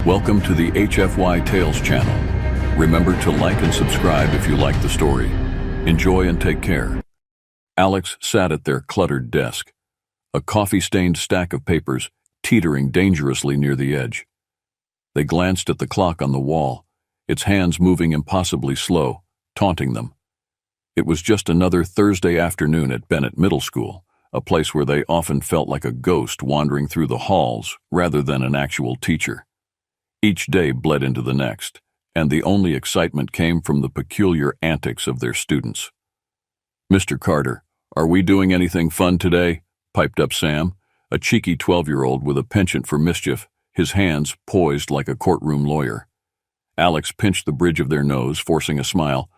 Welcome to the HFY Tales channel. Remember to like and subscribe if you like the story. Enjoy and take care. Alex sat at their cluttered desk, a coffee-stained stack of papers teetering dangerously near the edge. They glanced at the clock on the wall, its hands moving impossibly slow, taunting them. It was just another Thursday afternoon at Bennett Middle School, a place where they often felt like a ghost wandering through the halls rather than an actual teacher. Each day bled into the next, and the only excitement came from the peculiar antics of their students. "Mr. Carter, are we doing anything fun today?" piped up Sam, a cheeky 12-year-old with a penchant for mischief, his hands poised like a courtroom lawyer. Alex pinched the bridge of their nose, forcing a smile.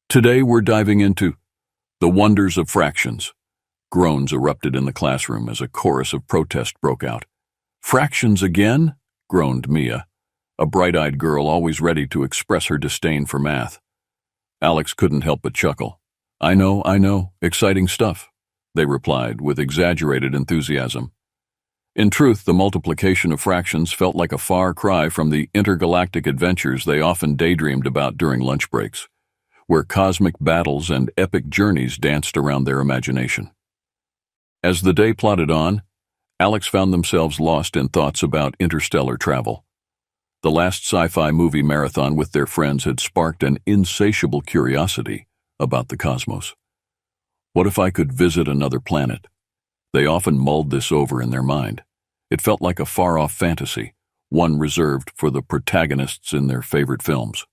Today we're diving into the wonders of fractions." Groans erupted in the classroom as a chorus of protest broke out. "Fractions again?" groaned Mia, a bright-eyed girl always ready to express her disdain for math. Alex couldn't help but chuckle. I know, exciting stuff," they replied with exaggerated enthusiasm. In truth, the multiplication of fractions felt like a far cry from the intergalactic adventures they often daydreamed about during lunch breaks, where cosmic battles and epic journeys danced around their imagination. As the day plodded on, Alex found themselves lost in thoughts about interstellar travel. The last sci-fi movie marathon with their friends had sparked an insatiable curiosity about the cosmos. What if I could visit another planet? They often mulled this over in their mind. It felt like a far-off fantasy, one reserved for the protagonists in their favorite films.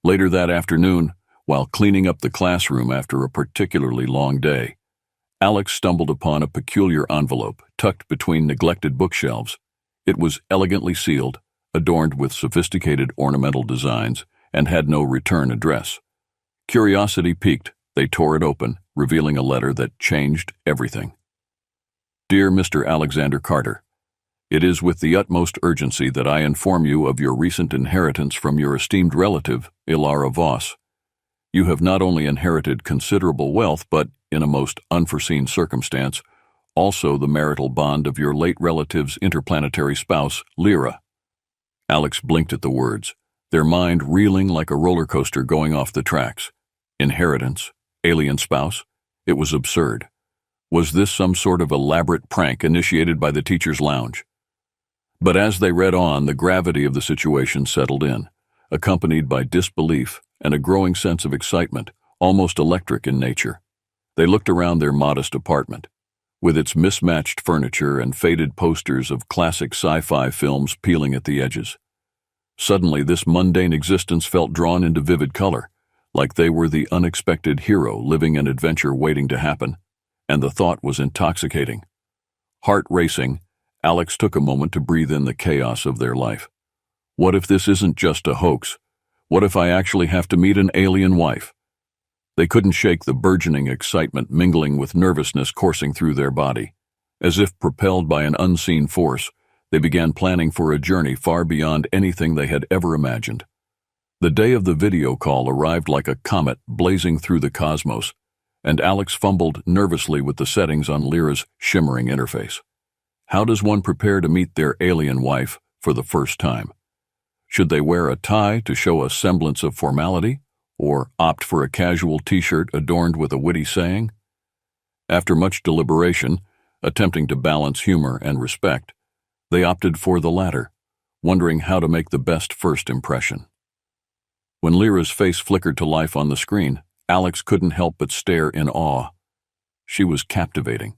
Later that afternoon, while cleaning up the classroom after a particularly long day, Alex stumbled upon a peculiar envelope tucked between neglected bookshelves. It was elegantly sealed, adorned with sophisticated ornamental designs, and had no return address. Curiosity piqued, they tore it open, revealing a letter that changed everything. "Dear Mr. Alexander Carter, it is with the utmost urgency that I inform you of your recent inheritance from your esteemed relative, Ilara Voss. You have not only inherited considerable wealth, but, in a most unforeseen circumstance, also the marital bond of your late relative's interplanetary spouse, Lyra." Alex blinked at the words, their mind reeling like a roller coaster going off the tracks. Inheritance? Alien spouse? It was absurd. Was this some sort of elaborate prank initiated by the teacher's lounge? But as they read on, the gravity of the situation settled in, accompanied by disbelief and a growing sense of excitement, almost electric in nature. They looked around their modest apartment, with its mismatched furniture and faded posters of classic sci-fi films peeling at the edges. Suddenly, this mundane existence felt drawn into vivid color, like they were the unexpected hero living an adventure waiting to happen, and the thought was intoxicating. Heart racing, Alex took a moment to breathe in the chaos of their life. What if this isn't just a hoax? What if I actually have to meet an alien wife? They couldn't shake the burgeoning excitement mingling with nervousness coursing through their body. As if propelled by an unseen force, they began planning for a journey far beyond anything they had ever imagined. The day of the video call arrived like a comet blazing through the cosmos, and Alex fumbled nervously with the settings on Lyra's shimmering interface. How does one prepare to meet their alien wife for the first time? Should they wear a tie to show a semblance of formality, or opt for a casual t-shirt adorned with a witty saying? After much deliberation, attempting to balance humor and respect, they opted for the latter, wondering how to make the best first impression. When Lyra's face flickered to life on the screen, Alex couldn't help but stare in awe. She was captivating.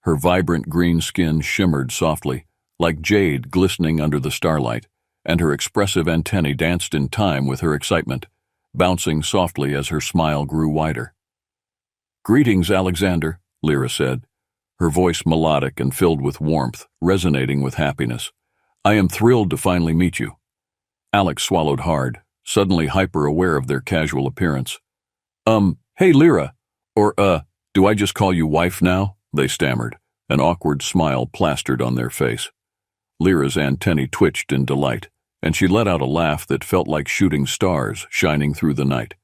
Her vibrant green skin shimmered softly, like jade glistening under the starlight, and her expressive antennae danced in time with her excitement, bouncing softly as her smile grew wider. "Greetings, Alexander," Lyra said, her voice melodic and filled with warmth, resonating with happiness. "I am thrilled to finally meet you." Alex swallowed hard, suddenly hyper-aware of their casual appearance. Hey Lyra, or, do I just call you wife now?" they stammered, an awkward smile plastered on their face. Lyra's antennae twitched in delight, and she let out a laugh that felt like shooting stars shining through the night.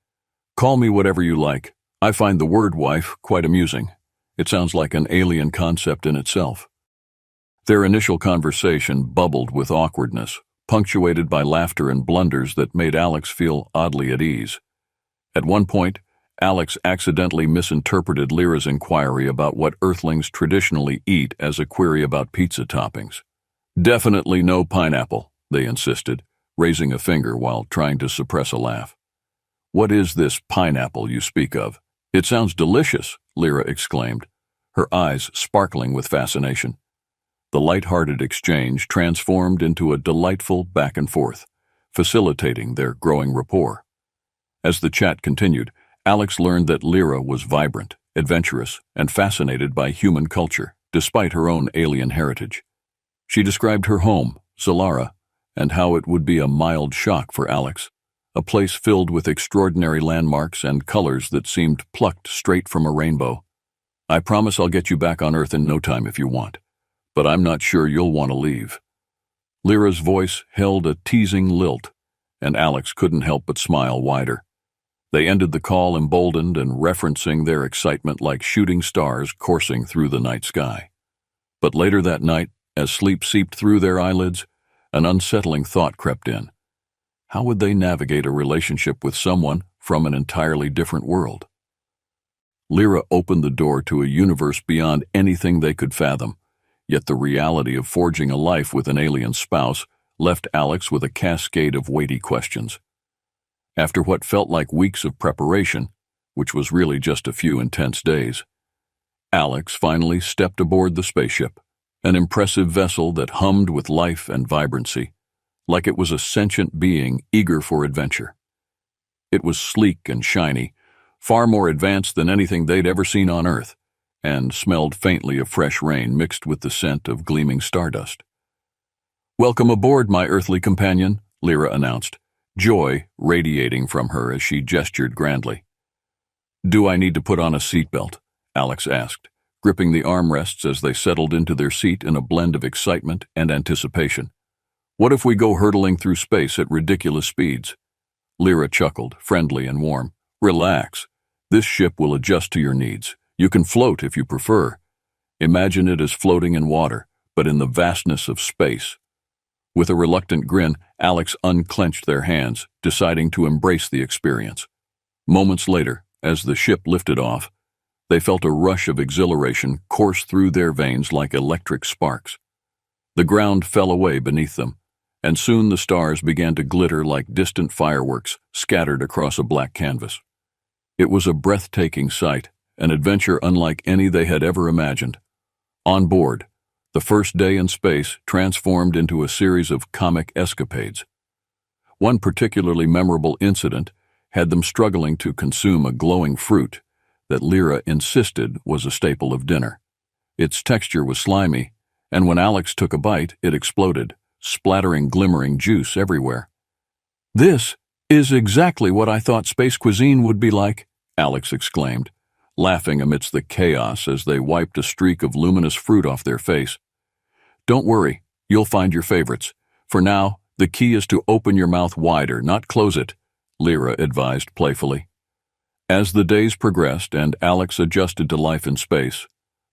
"Call me whatever you like. I find the word wife quite amusing. It sounds like an alien concept in itself." Their initial conversation bubbled with awkwardness, punctuated by laughter and blunders that made Alex feel oddly at ease. At one point, Alex accidentally misinterpreted Lyra's inquiry about what Earthlings traditionally eat as a query about pizza toppings. "Definitely no pineapple," they insisted, raising a finger while trying to suppress a laugh. "What is this pineapple you speak of? It sounds delicious," Lyra exclaimed, her eyes sparkling with fascination. The light-hearted exchange transformed into a delightful back and forth, facilitating their growing rapport. As the chat continued, Alex learned that Lyra was vibrant, adventurous, and fascinated by human culture, despite her own alien heritage. She described her home, Zalara, and how it would be a mild shock for Alex, a place filled with extraordinary landmarks and colors that seemed plucked straight from a rainbow. "I promise I'll get you back on Earth in no time if you want, but I'm not sure you'll want to leave." Lyra's voice held a teasing lilt, and Alex couldn't help but smile wider. They ended the call emboldened and referencing their excitement like shooting stars coursing through the night sky. But later that night, as sleep seeped through their eyelids, an unsettling thought crept in. How would they navigate a relationship with someone from an entirely different world? Lyra opened the door to a universe beyond anything they could fathom, yet the reality of forging a life with an alien spouse left Alex with a cascade of weighty questions. After what felt like weeks of preparation, which was really just a few intense days, Alex finally stepped aboard the spaceship, an impressive vessel that hummed with life and vibrancy, like it was a sentient being eager for adventure. It was sleek and shiny, far more advanced than anything they'd ever seen on Earth, and smelled faintly of fresh rain mixed with the scent of gleaming stardust. "Welcome aboard, my earthly companion," Lyra announced, joy radiating from her as she gestured grandly. "Do I need to put on a seatbelt?" Alex asked, gripping the armrests as they settled into their seat in a blend of excitement and anticipation. "What if we go hurtling through space at ridiculous speeds?" Lyra chuckled, friendly and warm. "Relax. This ship will adjust to your needs. You can float if you prefer. Imagine it as floating in water, but in the vastness of space." With a reluctant grin, Alex unclenched their hands, deciding to embrace the experience. Moments later, as the ship lifted off, they felt a rush of exhilaration course through their veins like electric sparks. The ground fell away beneath them, and soon the stars began to glitter like distant fireworks scattered across a black canvas. It was a breathtaking sight, an adventure unlike any they had ever imagined. On board, the first day in space transformed into a series of comic escapades. One particularly memorable incident had them struggling to consume a glowing fruit that Lyra insisted was a staple of dinner. Its texture was slimy, and when Alex took a bite, it exploded, splattering glimmering juice everywhere. "This is exactly what I thought space cuisine would be like," Alex exclaimed, laughing amidst the chaos as they wiped a streak of luminous fruit off their face. "Don't worry, you'll find your favorites. For now, the key is to open your mouth wider, not close it," Lyra advised playfully. As the days progressed and Alex adjusted to life in space,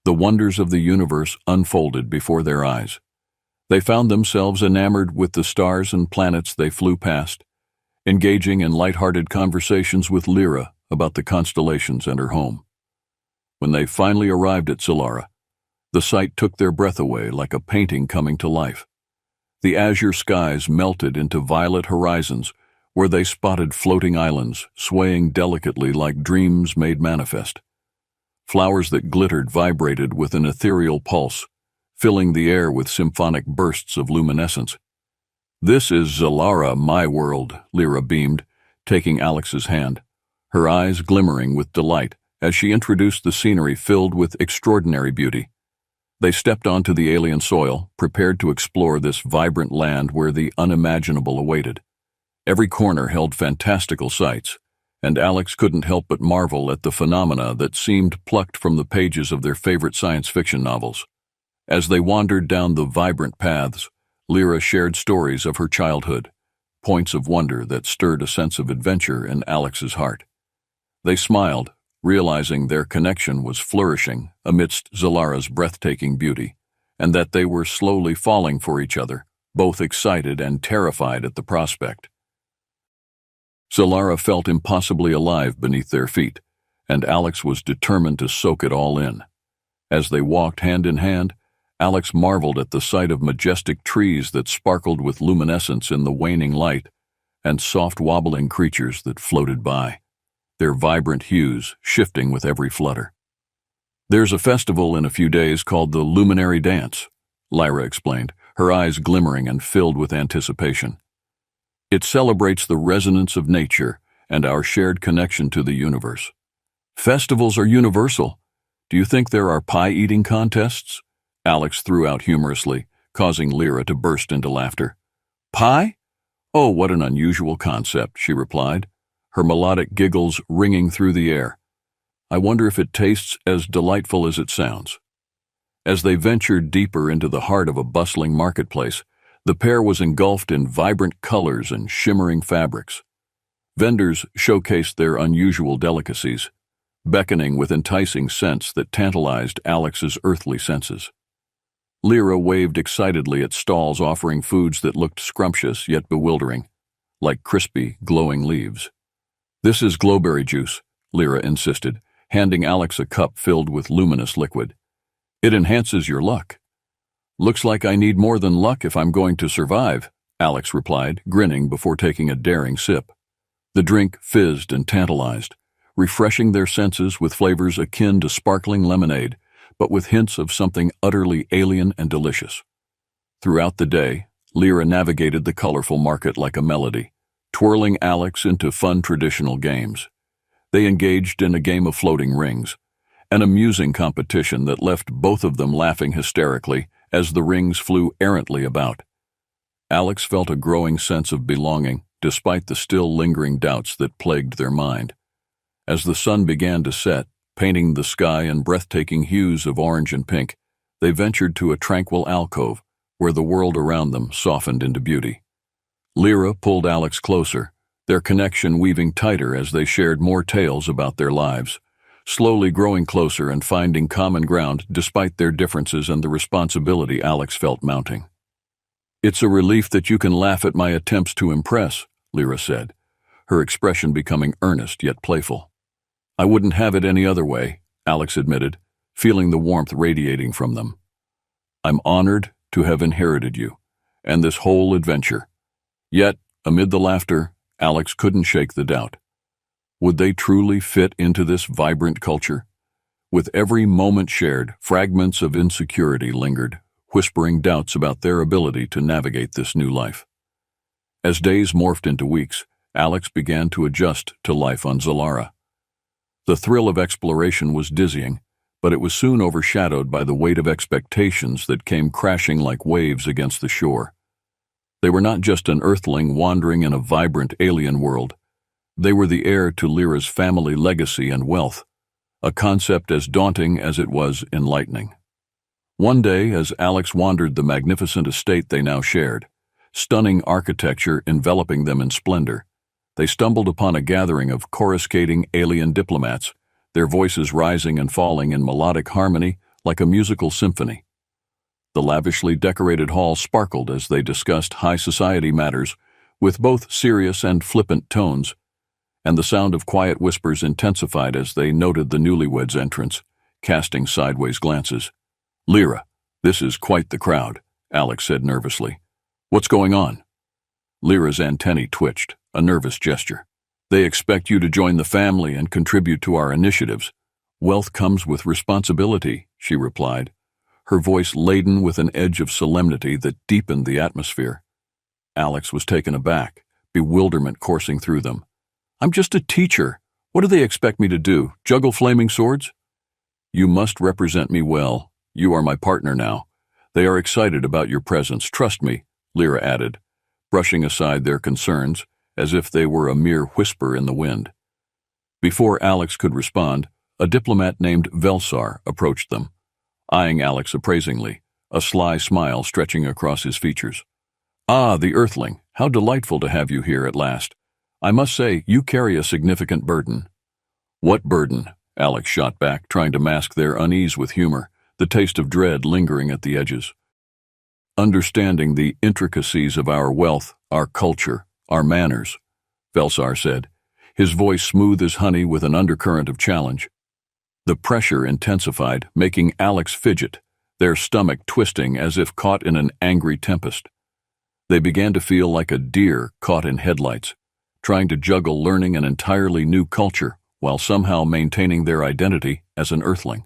the wonders of the universe unfolded before their eyes. They found themselves enamored with the stars and planets they flew past, engaging in light-hearted conversations with Lyra about the constellations and her home. When they finally arrived at Zalara, the sight took their breath away like a painting coming to life. The azure skies melted into violet horizons where they spotted floating islands swaying delicately like dreams made manifest. Flowers that glittered vibrated with an ethereal pulse, filling the air with symphonic bursts of luminescence. "This is Zalara, my world," Lyra beamed, taking Alex's hand, her eyes glimmering with delight as she introduced the scenery filled with extraordinary beauty. They stepped onto the alien soil, prepared to explore this vibrant land where the unimaginable awaited. Every corner held fantastical sights, and Alex couldn't help but marvel at the phenomena that seemed plucked from the pages of their favorite science fiction novels. As they wandered down the vibrant paths, Lyra shared stories of her childhood, points of wonder that stirred a sense of adventure in Alex's heart. They smiled, realizing their connection was flourishing amidst Zalara's breathtaking beauty, and that they were slowly falling for each other, both excited and terrified at the prospect. Solara felt impossibly alive beneath their feet, and Alex was determined to soak it all in. As they walked hand in hand, Alex marveled at the sight of majestic trees that sparkled with luminescence in the waning light, and soft wobbling creatures that floated by, their vibrant hues shifting with every flutter. "There's a festival in a few days called the Luminary Dance," Lyra explained, her eyes glimmering and filled with anticipation. "It celebrates the resonance of nature and our shared connection to the universe." "Festivals are universal. Do you think there are pie-eating contests?" Alex threw out humorously, causing Lyra to burst into laughter. "Pie? Oh, what an unusual concept," she replied, her melodic giggles ringing through the air. "I wonder if it tastes as delightful as it sounds." As they ventured deeper into the heart of a bustling marketplace, the pair was engulfed in vibrant colors and shimmering fabrics. Vendors showcased their unusual delicacies, beckoning with enticing scents that tantalized Alex's earthly senses. Lyra waved excitedly at stalls offering foods that looked scrumptious yet bewildering, like crispy, glowing leaves. "This is glowberry juice," Lyra insisted, handing Alex a cup filled with luminous liquid. "It enhances your luck." "Looks like I need more than luck if I'm going to survive," Alex replied, grinning before taking a daring sip. The drink fizzed and tantalized, refreshing their senses with flavors akin to sparkling lemonade, but with hints of something utterly alien and delicious. Throughout the day, Lyra navigated the colorful market like a melody, twirling Alex into fun traditional games. They engaged in a game of floating rings, an amusing competition that left both of them laughing hysterically as the rings flew errantly about. Alex felt a growing sense of belonging, despite the still lingering doubts that plagued their mind. As the sun began to set, painting the sky in breathtaking hues of orange and pink, they ventured to a tranquil alcove where the world around them softened into beauty. Lyra pulled Alex closer, their connection weaving tighter as they shared more tales about their lives, slowly growing closer and finding common ground despite their differences and the responsibility Alex felt mounting. "It's a relief that you can laugh at my attempts to impress," Lyra said, her expression becoming earnest yet playful. "I wouldn't have it any other way," Alex admitted, feeling the warmth radiating from them. "I'm honored to have inherited you, and this whole adventure." Yet, amid the laughter, Alex couldn't shake the doubt. Would they truly fit into this vibrant culture? With every moment shared, fragments of insecurity lingered, whispering doubts about their ability to navigate this new life. As days morphed into weeks, Alex began to adjust to life on Solara. The thrill of exploration was dizzying, but it was soon overshadowed by the weight of expectations that came crashing like waves against the shore. They were not just an Earthling wandering in a vibrant alien world. They were the heir to Lyra's family legacy and wealth, a concept as daunting as it was enlightening. One day, as Alex wandered the magnificent estate they now shared, stunning architecture enveloping them in splendor, they stumbled upon a gathering of coruscating alien diplomats, their voices rising and falling in melodic harmony like a musical symphony. The lavishly decorated hall sparkled as they discussed high society matters with both serious and flippant tones, and the sound of quiet whispers intensified as they noted the newlyweds' entrance, casting sideways glances. "Lyra, this is quite the crowd," Alex said nervously. "What's going on?" Lyra's antennae twitched, a nervous gesture. "They expect you to join the family and contribute to our initiatives. Wealth comes with responsibility," she replied, her voice laden with an edge of solemnity that deepened the atmosphere. Alex was taken aback, bewilderment coursing through them. "I'm just a teacher. What do they expect me to do, juggle flaming swords?" "You must represent me well. You are my partner now. They are excited about your presence, trust me," Lyra added, brushing aside their concerns as if they were a mere whisper in the wind. Before Alex could respond, a diplomat named Velsar approached them, eyeing Alex appraisingly, a sly smile stretching across his features. "Ah, the Earthling, how delightful to have you here at last. I must say, you carry a significant burden." "What burden?" Alex shot back, trying to mask their unease with humor, the taste of dread lingering at the edges. Understanding the intricacies of our wealth, our culture, our manners, Velsar said, his voice smooth as honey with an undercurrent of challenge. The pressure intensified, making Alex fidget, their stomach twisting as if caught in an angry tempest. They began to feel like a deer caught in headlights, trying to juggle learning an entirely new culture while somehow maintaining their identity as an Earthling.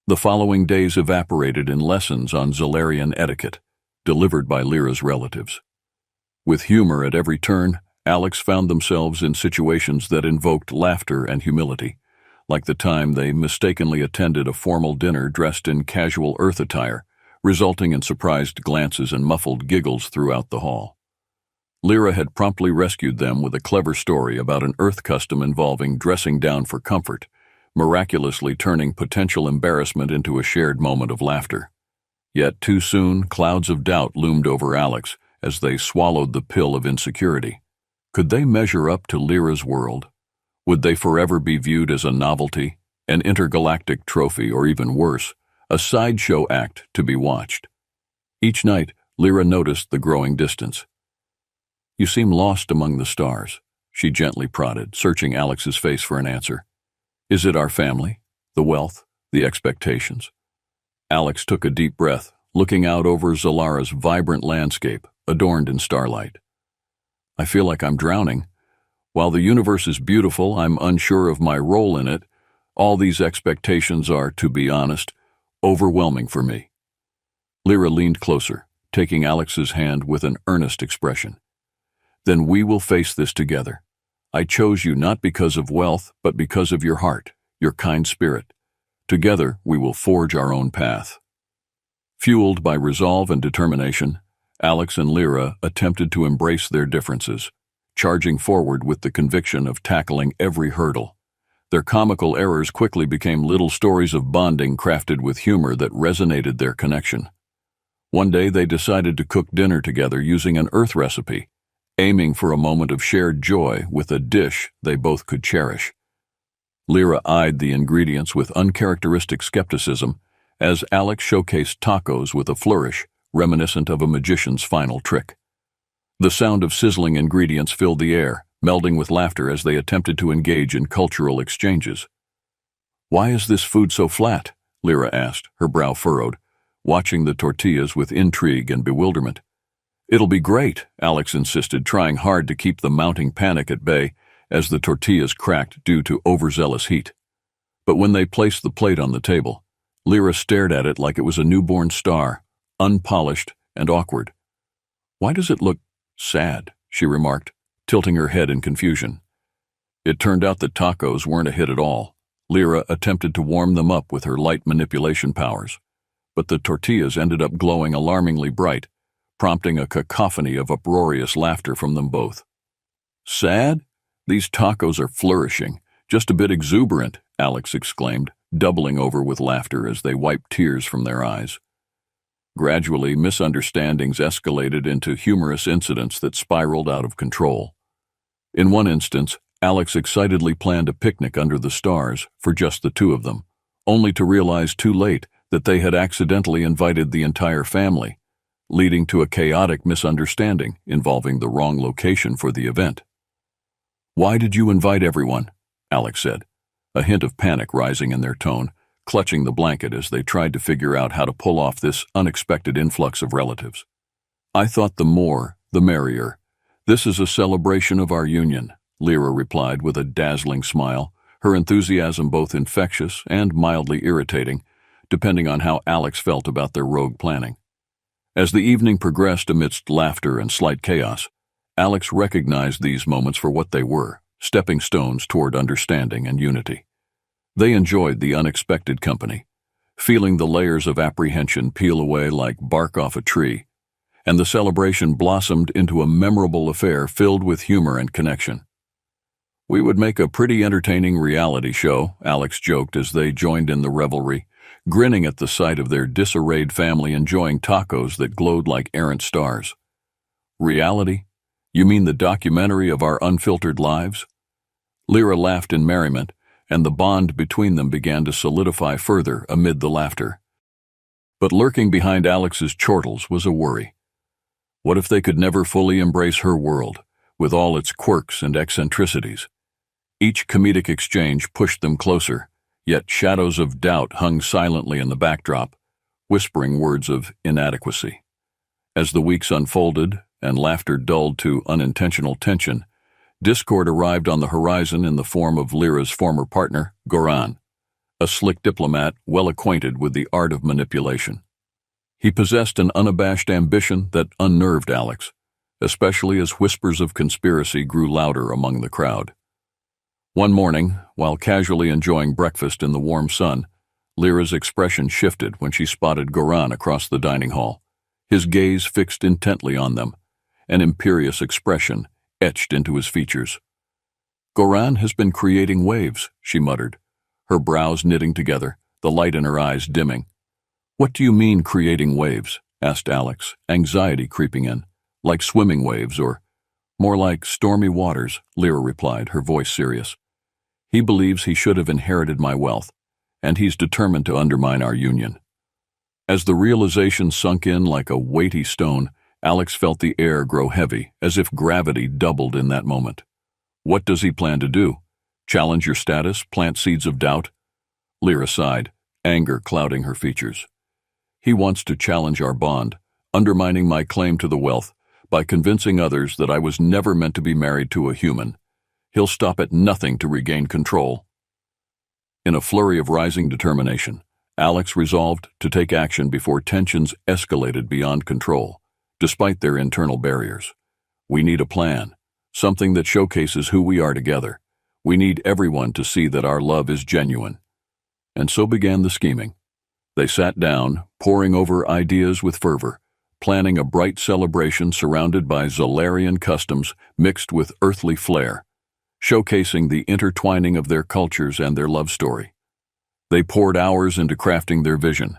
The following days evaporated in lessons on Zolarian etiquette, delivered by Lyra's relatives. With humor at every turn, Alex found themselves in situations that invoked laughter and humility, like the time they mistakenly attended a formal dinner dressed in casual Earth attire, resulting in surprised glances and muffled giggles throughout the hall. Lyra had promptly rescued them with a clever story about an Earth custom involving dressing down for comfort, miraculously turning potential embarrassment into a shared moment of laughter. Yet too soon, clouds of doubt loomed over Alex as they swallowed the pill of insecurity. Could they measure up to Lyra's world? Would they forever be viewed as a novelty, an intergalactic trophy, or even worse, a sideshow act to be watched? Each night, Lyra noticed the growing distance. "You seem lost among the stars," she gently prodded, searching Alex's face for an answer. "Is it our family, the wealth, the expectations?" Alex took a deep breath, looking out over Zolara's vibrant landscape, adorned in starlight. "I feel like I'm drowning. While the universe is beautiful, I'm unsure of my role in it. All these expectations are, to be honest, overwhelming for me." Lyra leaned closer, taking Alex's hand with an earnest expression. "Then we will face this together. I chose you not because of wealth, but because of your heart, your kind spirit. Together, we will forge our own path." Fueled by resolve and determination, Alex and Lyra attempted to embrace their differences, charging forward with the conviction of tackling every hurdle. Their comical errors quickly became little stories of bonding crafted with humor that resonated their connection. One day they decided to cook dinner together using an Earth recipe, aiming for a moment of shared joy with a dish they both could cherish. Lyra eyed the ingredients with uncharacteristic skepticism as Alex showcased tacos with a flourish reminiscent of a magician's final trick. The sound of sizzling ingredients filled the air, melding with laughter as they attempted to engage in cultural exchanges. "Why is this food so flat?" Lyra asked, her brow furrowed, watching the tortillas with intrigue and bewilderment. "It'll be great," Alex insisted, trying hard to keep the mounting panic at bay as the tortillas cracked due to overzealous heat. But when they placed the plate on the table, Lyra stared at it like it was a newborn star, unpolished and awkward. "Why does it look sad?" she remarked, tilting her head in confusion. It turned out that tacos weren't a hit at all. Lyra attempted to warm them up with her light manipulation powers, but the tortillas ended up glowing alarmingly bright, prompting a cacophony of uproarious laughter from them both. "Sad? These tacos are flourishing, just a bit exuberant," Alex exclaimed, doubling over with laughter as they wiped tears from their eyes. Gradually, misunderstandings escalated into humorous incidents that spiraled out of control. In one instance, Alex excitedly planned a picnic under the stars for just the two of them, only to realize too late that they had accidentally invited the entire family, leading to a chaotic misunderstanding involving the wrong location for the event. "Why did you invite everyone?" Alex said, a hint of panic rising in their tone, clutching the blanket as they tried to figure out how to pull off this unexpected influx of relatives. "I thought the more, the merrier. This is a celebration of our union," Lyra replied with a dazzling smile, her enthusiasm both infectious and mildly irritating, depending on how Alex felt about their rogue planning. As the evening progressed amidst laughter and slight chaos, Alex recognized these moments for what they were, stepping stones toward understanding and unity. They enjoyed the unexpected company, feeling the layers of apprehension peel away like bark off a tree, and the celebration blossomed into a memorable affair filled with humor and connection. "We would make a pretty entertaining reality show," Alex joked as they joined in the revelry, grinning at the sight of their disarrayed family enjoying tacos that glowed like errant stars. "Reality? You mean the documentary of our unfiltered lives?" Lyra laughed in merriment, and the bond between them began to solidify further amid the laughter. But lurking behind Alex's chortles was a worry. What if they could never fully embrace her world, with all its quirks and eccentricities? Each comedic exchange pushed them closer, yet shadows of doubt hung silently in the backdrop, whispering words of inadequacy. As the weeks unfolded and laughter dulled to unintentional tension, discord arrived on the horizon in the form of Lyra's former partner, Goran, a slick diplomat well acquainted with the art of manipulation. He possessed an unabashed ambition that unnerved Alex, especially as whispers of conspiracy grew louder among the crowd. One morning, while casually enjoying breakfast in the warm sun, Lyra's expression shifted when she spotted Goran across the dining hall, his gaze fixed intently on them, an imperious expression etched into his features. "Goran has been creating waves," she muttered, her brows knitting together, the light in her eyes dimming. "What do you mean, creating waves?" asked Alex, anxiety creeping in. "Like swimming waves, or—" "More like stormy waters," Lyra replied, her voice serious. "He believes he should have inherited my wealth, and he's determined to undermine our union." As the realization sunk in like a weighty stone, Alex felt the air grow heavy, as if gravity doubled in that moment. "What does he plan to do? Challenge your status, plant seeds of doubt?" Lyra sighed, anger clouding her features. "He wants to challenge our bond, undermining my claim to the wealth, by convincing others that I was never meant to be married to a human. He'll stop at nothing to regain control." In a flurry of rising determination, Alex resolved to take action before tensions escalated beyond control, despite their internal barriers. "We need a plan, something that showcases who we are together. We need everyone to see that our love is genuine." And so began the scheming. They sat down, poring over ideas with fervor, planning a bright celebration surrounded by Zolarian customs mixed with earthly flair, showcasing the intertwining of their cultures and their love story. They poured hours into crafting their vision,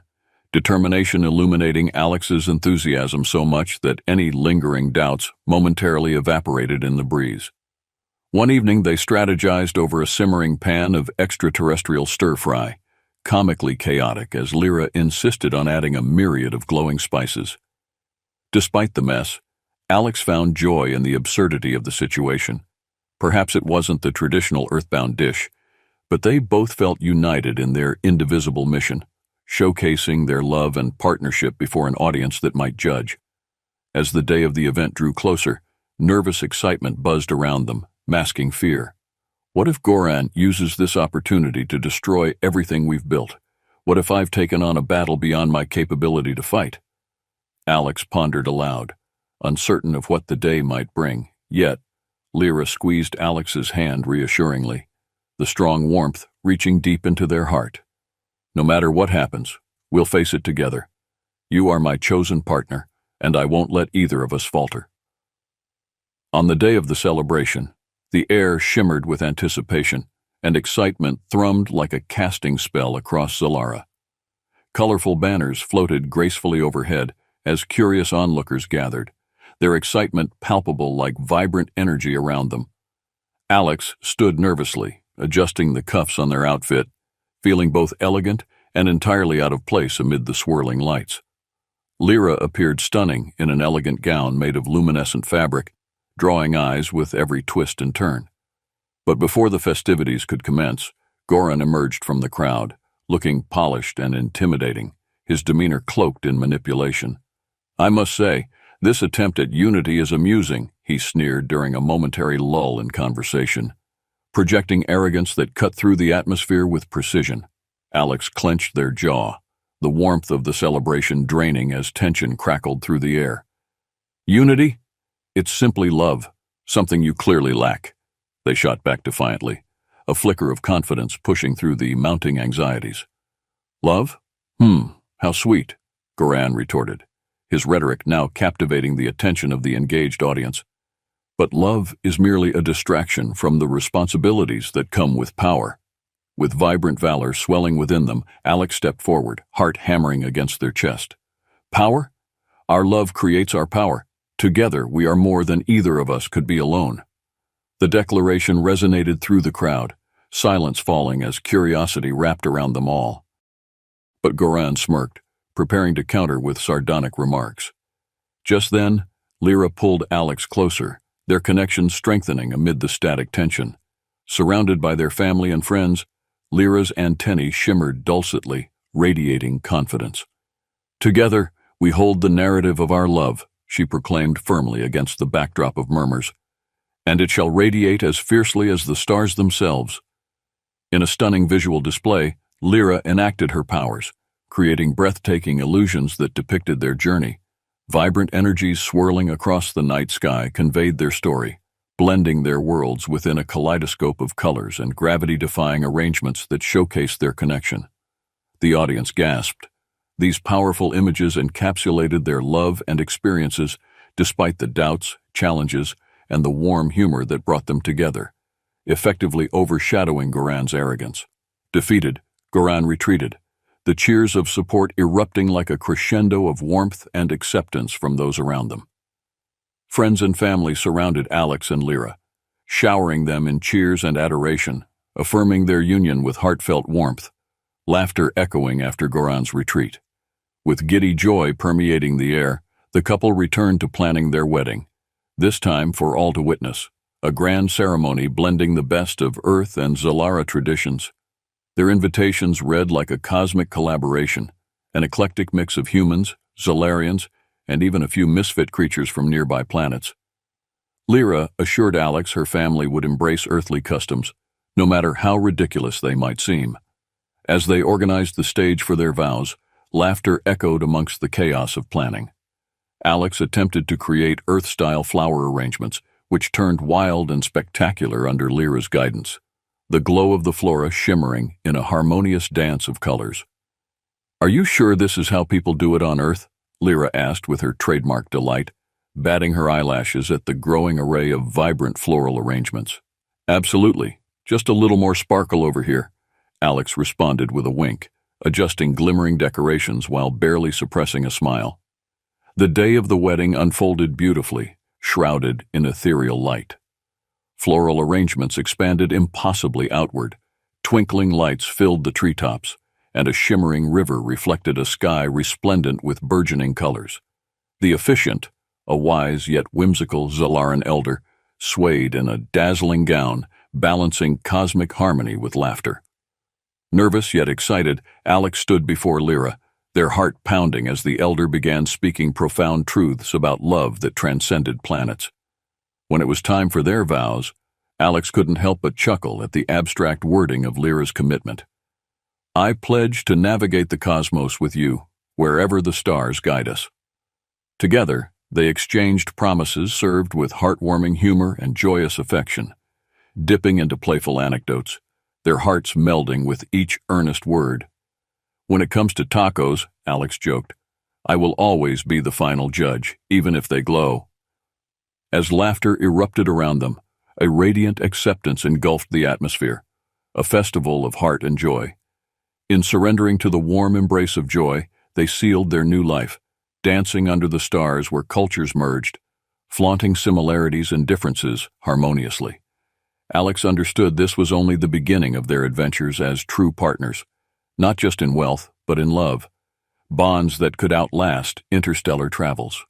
determination illuminating Alex's enthusiasm so much that any lingering doubts momentarily evaporated in the breeze. One evening they strategized over a simmering pan of extraterrestrial stir-fry, comically chaotic as Lyra insisted on adding a myriad of glowing spices. Despite the mess, Alex found joy in the absurdity of the situation. Perhaps it wasn't the traditional Earthbound dish, but they both felt united in their indivisible mission, showcasing their love and partnership before an audience that might judge. As the day of the event drew closer, nervous excitement buzzed around them, masking fear. What if Goran uses this opportunity to destroy everything we've built? What if I've taken on a battle beyond my capability to fight? Alex pondered aloud, uncertain of what the day might bring. Yet, Lyra squeezed Alex's hand reassuringly, the strong warmth reaching deep into their heart. "No matter what happens, we'll face it together. You are my chosen partner, and I won't let either of us falter." On the day of the celebration, the air shimmered with anticipation, and excitement thrummed like a casting spell across Zolara. Colorful banners floated gracefully overhead as curious onlookers gathered, their excitement palpable like vibrant energy around them. Alex stood nervously, adjusting the cuffs on their outfit, feeling both elegant and entirely out of place amid the swirling lights. Lyra appeared stunning in an elegant gown made of luminescent fabric, drawing eyes with every twist and turn. But before the festivities could commence, Goran emerged from the crowd, looking polished and intimidating, his demeanor cloaked in manipulation. "I must say, this attempt at unity is amusing," he sneered during a momentary lull in conversation, projecting arrogance that cut through the atmosphere with precision. Alex clenched their jaw, the warmth of the celebration draining as tension crackled through the air. "Unity? It's simply love, something you clearly lack," they shot back defiantly, a flicker of confidence pushing through the mounting anxieties. "Love? How sweet," Goran retorted, his rhetoric now captivating the attention of the engaged audience. "But love is merely a distraction from the responsibilities that come with power." With vibrant valor swelling within them, Alex stepped forward, heart hammering against their chest. "Power? Our love creates our power. Together we are more than either of us could be alone." The declaration resonated through the crowd, silence falling as curiosity wrapped around them all. But Goran smirked, preparing to counter with sardonic remarks. Just then, Lyra pulled Alex closer, their connection strengthening amid the static tension. Surrounded by their family and friends, Lyra's antennae shimmered dulcetly, radiating confidence. "Together, we hold the narrative of our love," she proclaimed firmly against the backdrop of murmurs. "And it shall radiate as fiercely as the stars themselves." In a stunning visual display, Lyra enacted her powers, creating breathtaking illusions that depicted their journey. Vibrant energies swirling across the night sky conveyed their story, blending their worlds within a kaleidoscope of colors and gravity-defying arrangements that showcased their connection. The audience gasped. These powerful images encapsulated their love and experiences, despite the doubts, challenges, and the warm humor that brought them together, effectively overshadowing Goran's arrogance. Defeated, Goran retreated, the cheers of support erupting like a crescendo of warmth and acceptance from those around them. Friends and family surrounded Alex and Lyra, showering them in cheers and adoration, affirming their union with heartfelt warmth, laughter echoing after Goran's retreat. With giddy joy permeating the air, the couple returned to planning their wedding, this time for all to witness, a grand ceremony blending the best of Earth and Zalara traditions. Their invitations read like a cosmic collaboration, an eclectic mix of humans, Zalarians, and even a few misfit creatures from nearby planets. Lyra assured Alex her family would embrace earthly customs, no matter how ridiculous they might seem. As they organized the stage for their vows, laughter echoed amongst the chaos of planning. Alex attempted to create Earth-style flower arrangements, which turned wild and spectacular under Lyra's guidance, the glow of the flora shimmering in a harmonious dance of colors. "Are you sure this is how people do it on Earth?" Lyra asked with her trademark delight, batting her eyelashes at the growing array of vibrant floral arrangements. "Absolutely. Just a little more sparkle over here," Alex responded with a wink, adjusting glimmering decorations while barely suppressing a smile. The day of the wedding unfolded beautifully, shrouded in ethereal light. Floral arrangements expanded impossibly outward, twinkling lights filled the treetops, and a shimmering river reflected a sky resplendent with burgeoning colors. The officiant, a wise yet whimsical Zalaran elder, swayed in a dazzling gown, balancing cosmic harmony with laughter. Nervous yet excited, Alex stood before Lyra, their heart pounding as the elder began speaking profound truths about love that transcended planets. When it was time for their vows, Alex couldn't help but chuckle at the abstract wording of Lyra's commitment. "I pledge to navigate the cosmos with you, wherever the stars guide us." Together, they exchanged promises served with heartwarming humor and joyous affection, dipping into playful anecdotes, their hearts melding with each earnest word. "When it comes to tacos," Alex joked, "I will always be the final judge, even if they glow." As laughter erupted around them, a radiant acceptance engulfed the atmosphere, a festival of heart and joy. In surrendering to the warm embrace of joy, they sealed their new life, dancing under the stars where cultures merged, flaunting similarities and differences harmoniously. Alex understood this was only the beginning of their adventures as true partners, not just in wealth, but in love, bonds that could outlast interstellar travels.